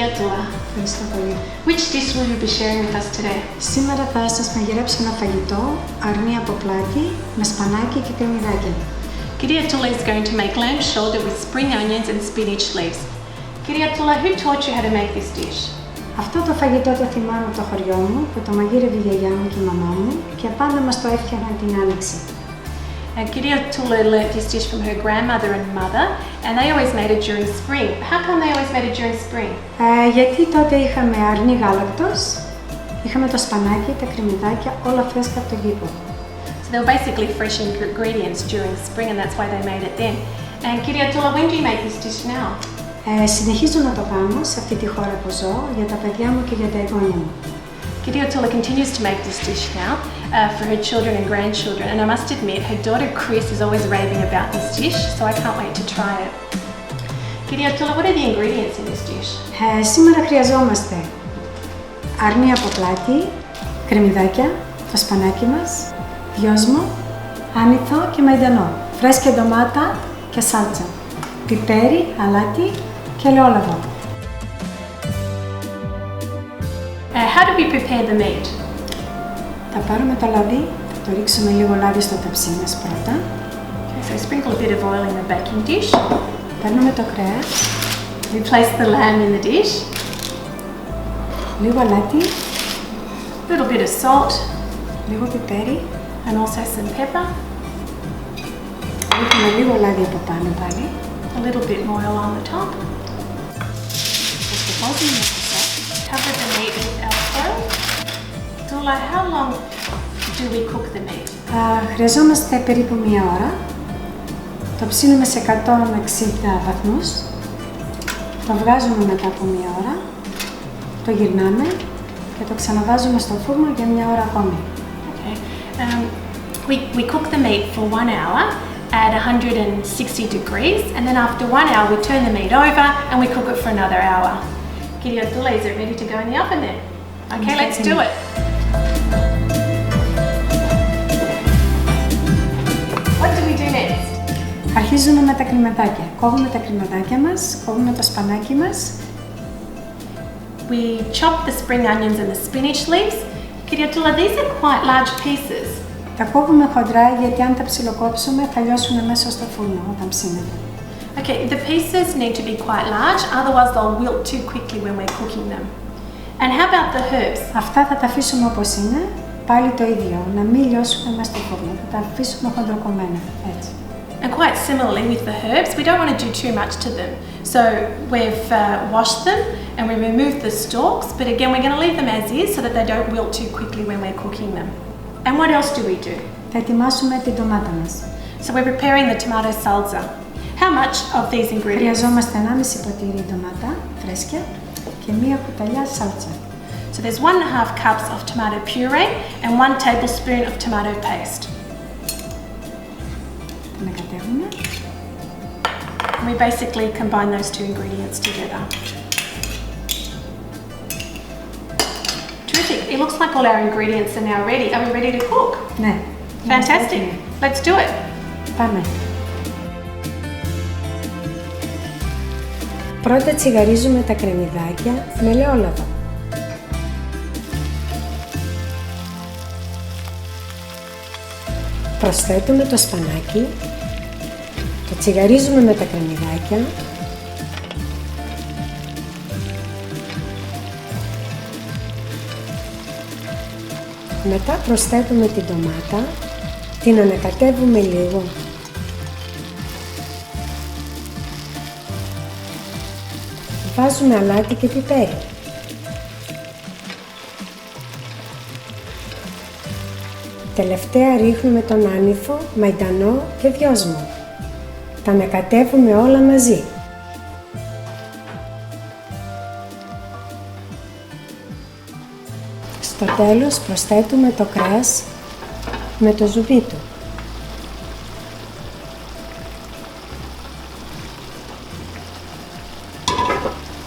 Κυρία Toula, Ευχαριστώ πολύ. which dish will you be sharing with us today? Σήμερα θα σας μαγειρέψω ένα φαγητό, αρνί από πλάτη, με σπανάκι και κρεμμυδάκι. Κυρία Toula is going to make lamb shoulder with spring onions and spinach leaves. Κυρία Toula, who taught you how to make this dish? Αυτό το φαγητό το θυμάμαι από το χωριό μου, που το μαγείρευε η γιαγιά μου και η μαμά μου και πάντα μας το έφτιαχναν την άνοιξη. Κυρία Toula learnt this dish from her grandmother and mother, and they always made it during spring. How come they always made it during spring? Γιατί τότε είχαμε αρνί γάλακτος, είχαμε το σπανάκι, τα κρεμμυδάκια, όλα φρέσκα από τον κήπο. So they were basically fresh ingredients during spring, and that's why they made it then. And Κυρία Toula, when do you make this dish now? Συνεχίζω να το κάνω σε αυτή τη χώρα που ζω, για τα παιδιά μου και για τα εγγόνια μου. Κυρία Toula continues to make this dish now for her children and grandchildren, and I must admit her daughter Chris is always raving about this dish, so I can't wait to try it. Κυρία Toula, what are the ingredients in this dish? Σήμερα χρειαζόμαστε αρνί από πλάτη, κρεμμυδάκια, το σπανάκι μας, δυόσμο, άνηθο και μαϊντανό, φρέσκια ντομάτα και σάλτσα, πιπέρι, αλάτι και ελαιόλαδο. How do we prepare the meat? Θα πάρουμε το λάδι, θα το ρίξουμε λίγο λάδι στο ταψί μας πρώτα. Okay, so sprinkle a bit of oil in the baking dish. Παίρνουμε το κρέας, We place the lamb in the dish. λίγο αλάτι, A little bit of salt λίγο πιπέρι, and also some pepper. ρίχνουμε λίγο λάδι από πάνω πάλι. A little bit more oil on the top. Cover the meat with alcohol. Toula, how long do we cook the meat? Χρειαζόμαστε περίπου μία ώρα. Το ψήνουμε σε 160 βαθμούς. Το βγάζουμε μετά από μία ώρα. Το γυρνάμε και το ξαναβάζουμε στο φούρνο για μία ώρα ακόμη. Okay. We cook the meat for 1 hour at 160 degrees, and then after 1 hour we turn the meat over and we cook it for another hour. Κυρία Toula, is it ready to go in the oven then? Okay, let's do it. What do we do next? Αρχίζουμε με τα κρεμμυδάκια. Κόβουμε τα κρεμμυδάκια μας, κόβουμε το σπανάκι μας. We chop the spring onions and the spinach leaves. Κυρία Toula, these are quite large pieces. Τα κόβουμε χοντρά γιατί αν τα ψιλοκόψουμε θα λιώσουν μέσα στο φούρνο όταν ψήνεται. Okay, the pieces need to be quite large, otherwise they'll wilt too quickly when we're cooking them. And how about the herbs? Αυτά θα τα αφήσουμε όπως είναι, πάλι το ίδιο, να μην λιώσουμε μέσα στο φούρνο, θα τα αφήσουμε χοντροκομμένα, έτσι. And quite similarly with the herbs, we don't want to do too much to them. So we've washed them and we removed the stalks, but again we're going to leave them as is so that they don't wilt too quickly when we're cooking them. And what else do we do? Θα ετοιμάσουμε την ντομάτα μας. So we're preparing the tomato salsa. How much of these ingredients? Χρειαζόμαστε 1,5 ποτήρι ντομάτα φρέσκια και μία κουταλιά σάλτσα. So there's 1.5 cups of tomato puree and 1 tablespoon of tomato paste. Τα ανακατεύουμε. And we basically combine those two ingredients together. Terrific. It looks like all our ingredients are now ready. Are we ready to cook? Ναι. Fantastic. Let's do it. Πάμε. Πρώτα τσιγαρίζουμε τα κρεμμυδάκια με ελαιόλαδο. Προσθέτουμε το σπανάκι, το τσιγαρίζουμε με τα κρεμμυδάκια. Μετά προσθέτουμε την ντομάτα, την ανακατεύουμε λίγο. Βάζουμε αλάτι και πιπέρι. Τελευταία ρίχνουμε τον άνηθο, μαϊντανό και δυόσμο. Τα ανακατεύουμε όλα μαζί. Στο τέλος προσθέτουμε το κρέας με το ζουμί του.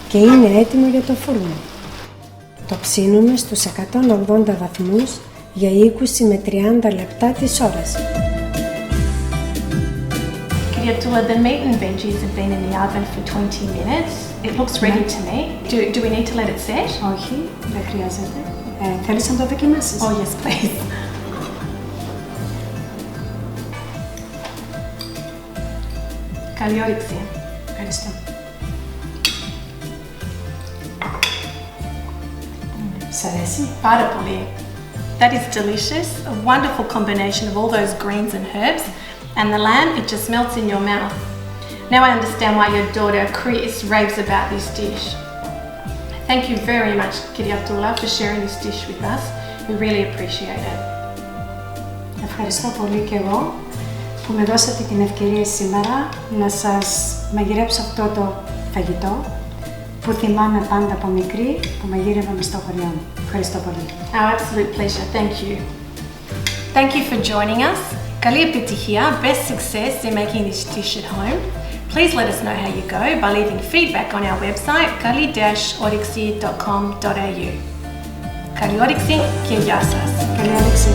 Και είναι έτοιμο για το φούρνο. Το ψήνουμε στους 180 βαθμούς για 20 με 30 λεπτά της ώρας. Κυρία Toula, the meat and veggies have been in the oven for 20 minutes. It looks ready to me. Do we need to let it set? Όχι, δεν χρειάζεται. Θέλεις να το δοκιμάσεις? Oh yes, please. Kali Orexi. Ευχαριστώ. Σ' αρέσει? Πάρα πολύ. That is delicious. A wonderful combination of all those greens and herbs. And the lamb, it just melts in your mouth. Now I understand why your daughter Chris raves about this dish. Thank you very much, Κυρία Toula, for sharing this dish with us. We really appreciate it. Ευχαριστώ πολύ και εγώ που με δώσατε την ευκαιρία σήμερα να σας μαγειρέψω αυτό το φαγητό που θυμάμαι πάντα από μικρή που μαγείρευαμε στο χωριό μου. Ευχαριστώ πολύ. Our absolute pleasure. Thank you. Thank you for joining us. Καλή επιτυχία, best success in making this dish at home. Please let us know how you go by leaving feedback on our website kali-orexi.com.au. Kali Orexi και γεια σας. Καλή όρεξη.